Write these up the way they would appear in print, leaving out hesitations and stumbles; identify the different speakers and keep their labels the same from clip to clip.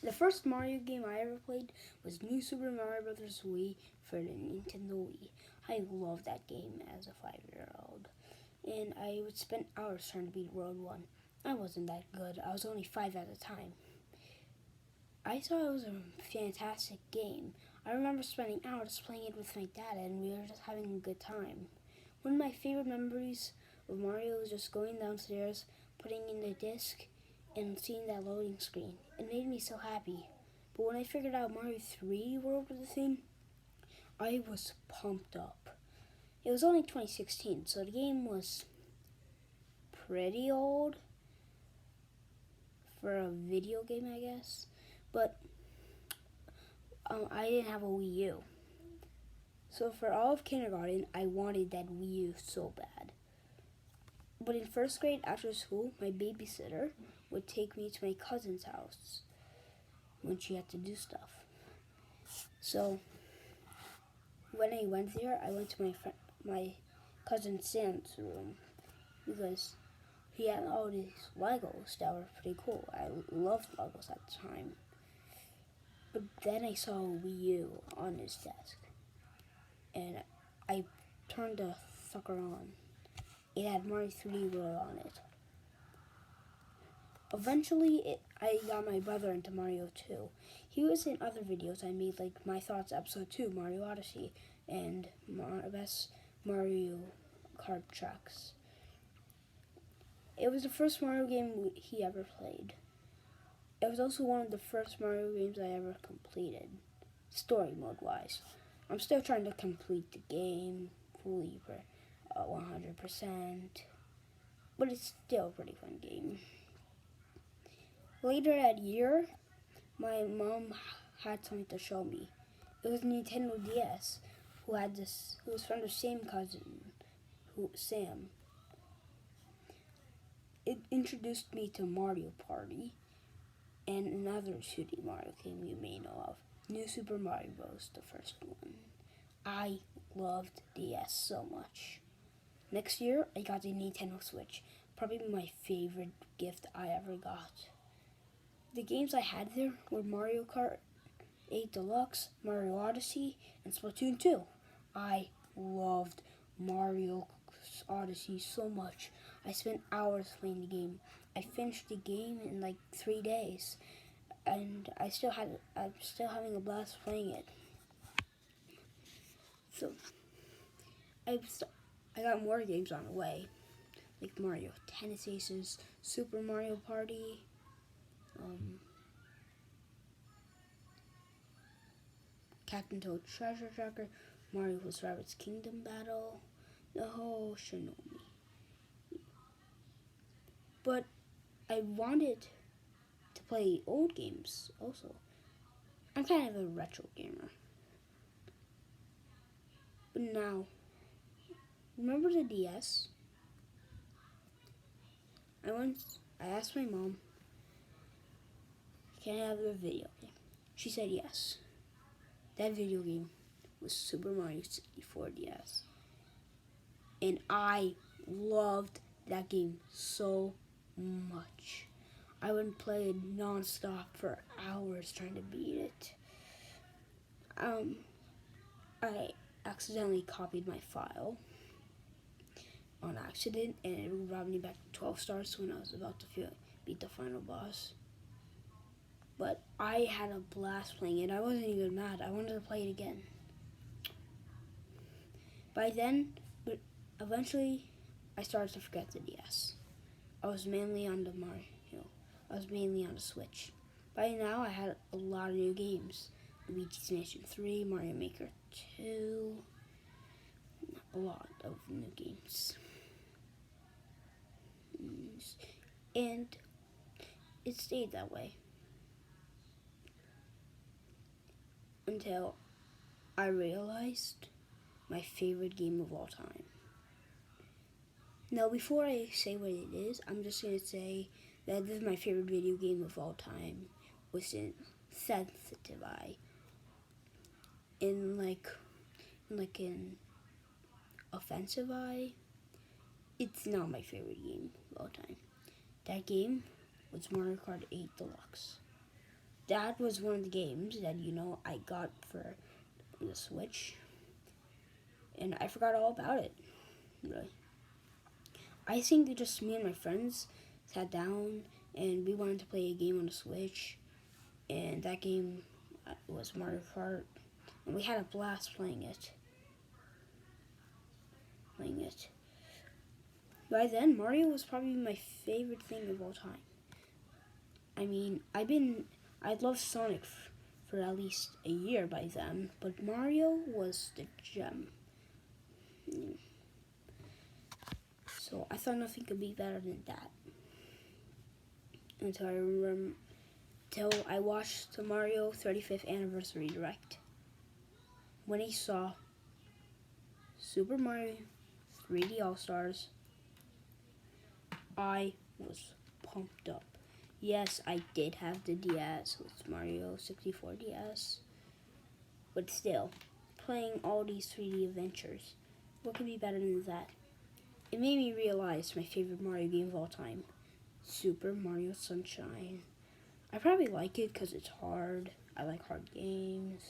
Speaker 1: The first Mario game I ever played was New Super Mario Bros. Wii for the Nintendo Wii. I loved that game as a 5-year-old. And I would spend hours trying to beat World 1. I wasn't that good. I was only 5 at the time. I thought it was a fantastic game. I remember spending hours playing it with my dad, and we were just having a good time. One of my favorite memories of Mario was just going downstairs, putting in the disc, and seeing that loading screen. It made me so happy. But when I figured out Mario 3 World was a thing, I was pumped up. It was only 2016, so the game was pretty old for a video game, I guess. But I didn't have a Wii U. So for all of kindergarten, I wanted that Wii U so bad. But in first grade, after school, my babysitter would take me to my cousin's house when she had to do stuff. So when I went there, I went to my cousin Sam's room because he had all these Legos that were pretty cool. I loved Legos at the time. But then I saw a Wii U on his desk, and I turned the sucker on. It had Mario 3 World on it. Eventually, I got my brother into Mario 2. He was in other videos I made, like My Thoughts Episode 2, Mario Odyssey, and Best Mario Kart Tracks. It was the first Mario game he ever played. It was also one of the first Mario games I ever completed, story mode-wise. I'm still trying to complete the game fully for 100%, but it's still a pretty fun game. Later that year, my mom had something to show me. It was a Nintendo DS, who was from the same cousin, Sam. It introduced me to Mario Party and another 2D Mario game you may know of, New Super Mario Bros., the first one. I loved DS so much. Next year, I got the Nintendo Switch, probably my favorite gift I ever got. The games I had there were Mario Kart 8 Deluxe, Mario Odyssey, and Splatoon 2. I loved Mario Odyssey so much. I spent hours playing the game. I finished the game in like 3 days, and I'm still having a blast playing it. So I got more games on the way, like Mario Tennis Aces, Super Mario Party, Captain Toad Treasure Tracker, Mario vs. Rabbids Kingdom Battle, the whole Shinomi. But I wanted to play old games also. I'm kind of a retro gamer. But now, remember the DS? I asked my mom, can I have a video game? She said yes. That video game was Super Mario 64 DS. And I loved that game so much. I would play it non-stop for hours trying to beat it. I accidentally copied my file on accident, and it brought me back 12 stars when I was about to beat the final boss. But I had a blast playing it. I wasn't even mad. I wanted to play it again. By then, eventually, I started to forget the DS. I was mainly on the Mario. I was mainly on the Switch. By now, I had a lot of new games. Luigi's Mansion 3, Mario Maker 2, a lot of new games. And it stayed that way until I realized my favorite game of all time. Now, before I say what it is, I'm just going to say that this is my favorite video game of all time within Sensitive Eye. In an Offensive Eye, it's not my favorite game of all time. That game was Mario Kart 8 Deluxe. that was one of the games that, I got for the Switch. And I forgot all about it, really. I think just me and my friends sat down and we wanted to play a game on the Switch. And that game was Mario Kart. And we had a blast playing it. By then, Mario was probably my favorite thing of all time. I mean, I'd loved Sonic for at least a year by then, but Mario was the gem. So I thought nothing could be better than that. Until I watched the Mario 35th Anniversary Direct. When I saw Super Mario 3D All-Stars, I was pumped up. Yes, I did have the DS with Mario 64 DS, but still, playing all these 3D adventures, what could be better than that? It made me realize my favorite Mario game of all time, Super Mario Sunshine. I probably like it because it's hard. I like hard games.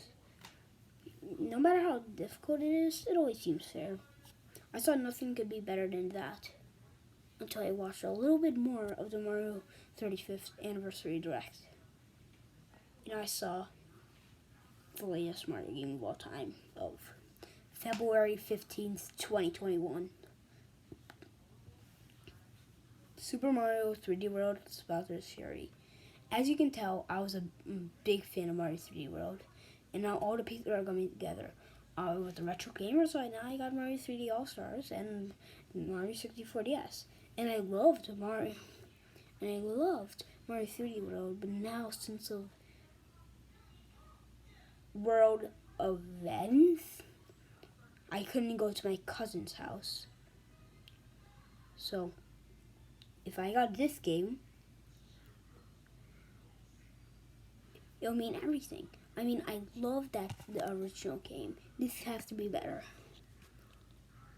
Speaker 1: No matter how difficult it is, it always seems fair. I thought nothing could be better than that until I watched a little bit more of the Mario 35th Anniversary Direct. And I saw the latest Mario game of all time of February 15th, 2021. Super Mario 3D World Bowser's Fury. As you can tell, I was a big fan of Mario 3D World, and now all the pieces are coming together. With the retro gamers, so now I got Mario 3D All Stars and Mario 64 DS, and I loved Mario 3D World. But now, since of world events, I couldn't go to my cousin's house. So, if I got this game, it'll mean everything. I mean, I love the original game. This has to be better.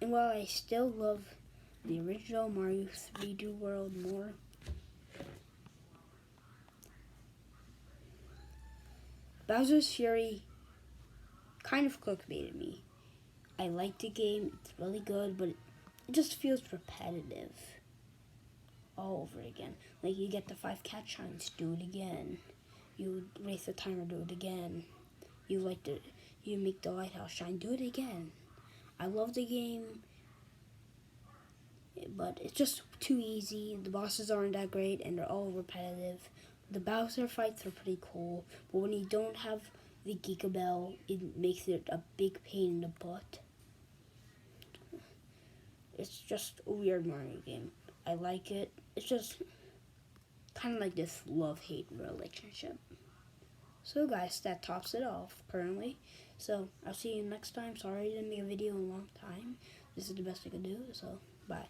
Speaker 1: And while I still love the original Mario 3D World more, Bowser's Fury kind of clickbaited me. I like the game, it's really good, but it just feels repetitive all over again. Like, you get the 5 cat shines, do it again. You race the timer, do it again. You make the lighthouse shine, do it again. I love the game, but it's just too easy. The bosses aren't that great, and they're all repetitive. The Bowser fights are pretty cool, but when you don't have the Giga Bell, it makes it a big pain in the butt. It's just a weird Mario game. I like it. It's just kind of like this love-hate relationship. So guys, that tops it off currently. So I'll see you next time. Sorry I didn't make a video in a long time. This is the best I could do, so bye.